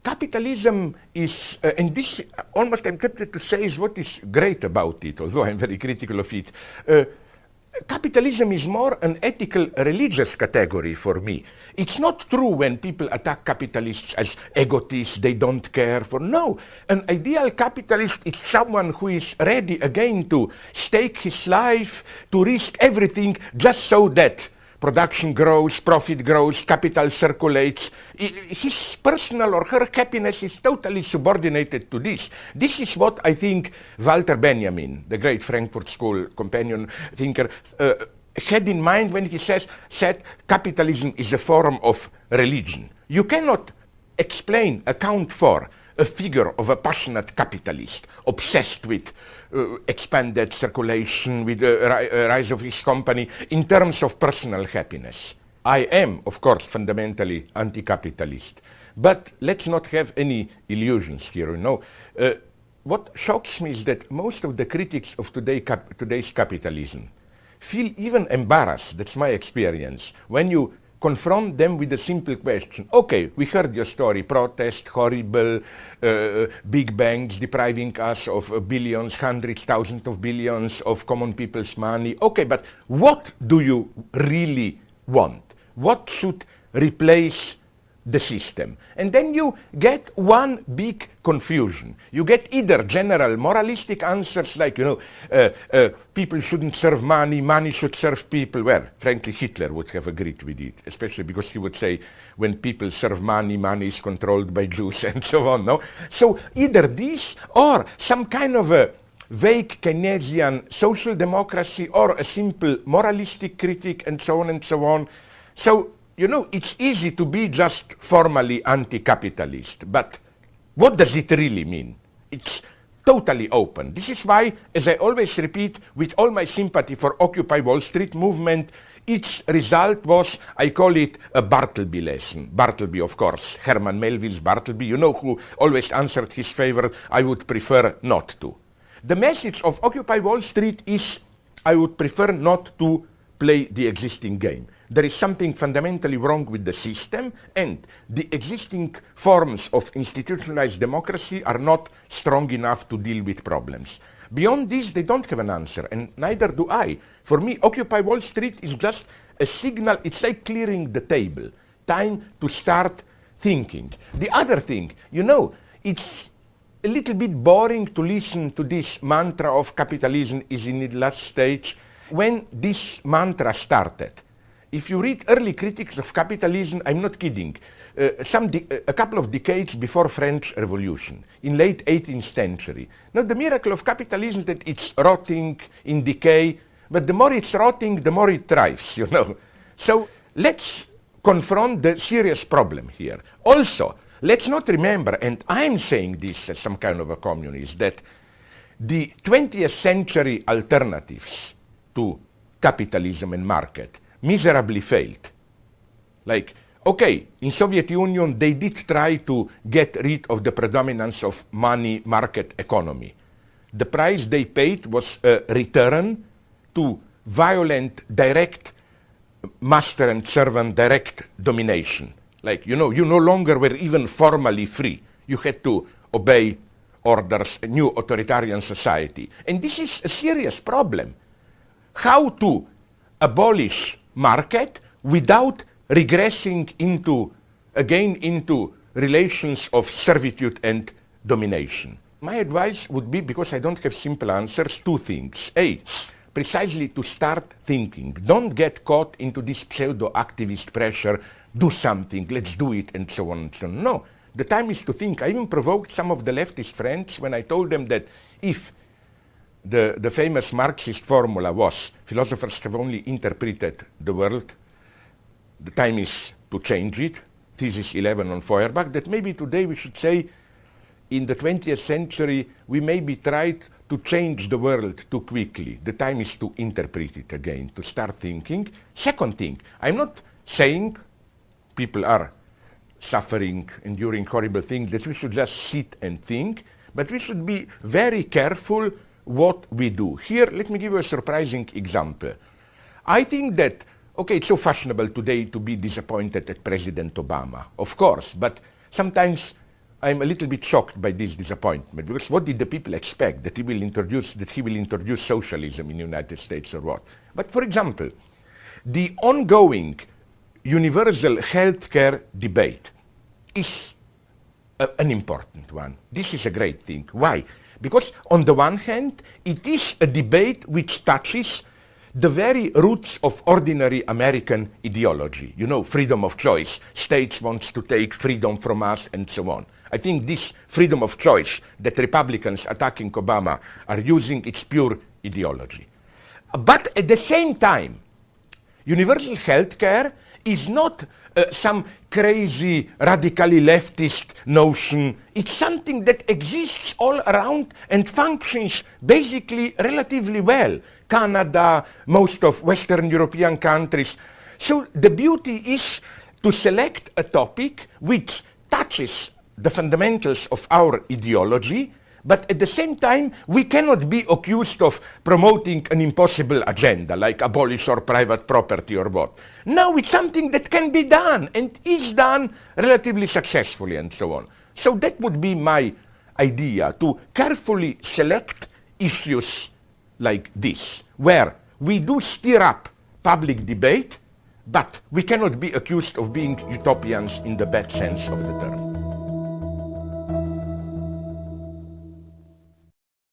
capitalism is, and this almost I'm tempted to say is what is great about it, although I'm very critical of it. Capitalism is more an ethical religious category for me. It's not true when people attack capitalists as egotists, they don't care for. No, an ideal capitalist is someone who is ready again to stake his life, to risk everything just so that production grows, profit grows, capital circulates. His personal or her happiness is totally subordinated to this. This is what I think Walter Benjamin, the great Frankfurt School companion thinker, had in mind when he said capitalism is a form of religion. You cannot explain, account for a figure of a passionate capitalist obsessed with expanded circulation, with the rise of his company in terms of personal happiness. I am, of course, fundamentally anti-capitalist, but let's not have any illusions here. What shocks me is that most of the critics of today's capitalism feel even embarrassed, that's my experience, when you confront them with a simple question. Okay, we heard your story, protest, horrible, big banks depriving us of billions, hundreds, thousands of billions of common people's money. Okay, but what do you really want? What should replace the system? And then you get one big confusion. You get either general moralistic answers like, people shouldn't serve money, money should serve people. Well, frankly, Hitler would have agreed with it, especially because he would say, when people serve money, money is controlled by Jews and so on. No? So either this or some kind of a vague Keynesian social democracy or a simple moralistic critique and so on and so on. So it's easy to be just formally anti-capitalist, but what does it really mean? It's totally open. This is why, as I always repeat, with all my sympathy for Occupy Wall Street movement, its result was, I call it a Bartleby lesson. Bartleby, of course, Herman Melville's Bartleby, who always answered his favor, I would prefer not to. The message of Occupy Wall Street is, I would prefer not to play the existing game. There is something fundamentally wrong with the system, and the existing forms of institutionalized democracy are not strong enough to deal with problems. Beyond this, they don't have an answer, and neither do I. For me, Occupy Wall Street is just a signal. It's like clearing the table. Time to start thinking. The other thing, it's a little bit boring to listen to this mantra of capitalism is in its last stage. When this mantra started, if you read early critics of capitalism, I'm not kidding, a couple of decades before French Revolution, in late 18th century. Now the miracle of capitalism is that it's rotting, in decay, but the more it's rotting, the more it thrives, So let's confront the serious problem here. Also, let's not remember, and I'm saying this as some kind of a communist, that the 20th century alternatives to capitalism and market miserably failed. Like, okay, in Soviet Union, they did try to get rid of the predominance of money market economy. The price they paid was a return to violent, direct master and servant direct domination. Like, you no longer were even formally free. You had to obey orders, a new authoritarian society. And this is a serious problem. How to abolish market without regressing into relations of servitude and domination. My advice would be, because I don't have simple answers, two things. A, precisely to start thinking. Don't get caught into this pseudo-activist pressure, do something, let's do it, and so on and so on. No, the time is to think. I even provoked some of the leftist friends when I told them that if the famous Marxist formula was, philosophers have only interpreted the world, the time is to change it, thesis 11 on Feuerbach, that maybe today we should say, in the 20th century, we maybe tried to change the world too quickly. The time is to interpret it again, to start thinking. Second thing, I'm not saying people are suffering, enduring horrible things, that we should just sit and think, but we should be very careful what we do. Here, let me give you a surprising example. I think that, okay, it's so fashionable today to be disappointed at President Obama, of course, but sometimes I'm a little bit shocked by this disappointment, because what did the people expect? That he will introduce socialism in the United States or what? But for example, the ongoing universal healthcare debate is an important one. This is a great thing. Why? Because on the one hand, it is a debate which touches the very roots of ordinary American ideology. You know, freedom of choice. States wants to take freedom from us and so on. I think this freedom of choice that Republicans attacking Obama are using, it's pure ideology. But at the same time, universal health care is not some crazy, radically leftist notion. It's something that exists all around and functions basically relatively well. Canada, most of Western European countries. So the beauty is to select a topic which touches the fundamentals of our ideology, but at the same time, we cannot be accused of promoting an impossible agenda, like abolish or private property or what. Now it's something that can be done and is done relatively successfully and so on. So that would be my idea, to carefully select issues like this, where we do stir up public debate, but we cannot be accused of being utopians in the bad sense of the term.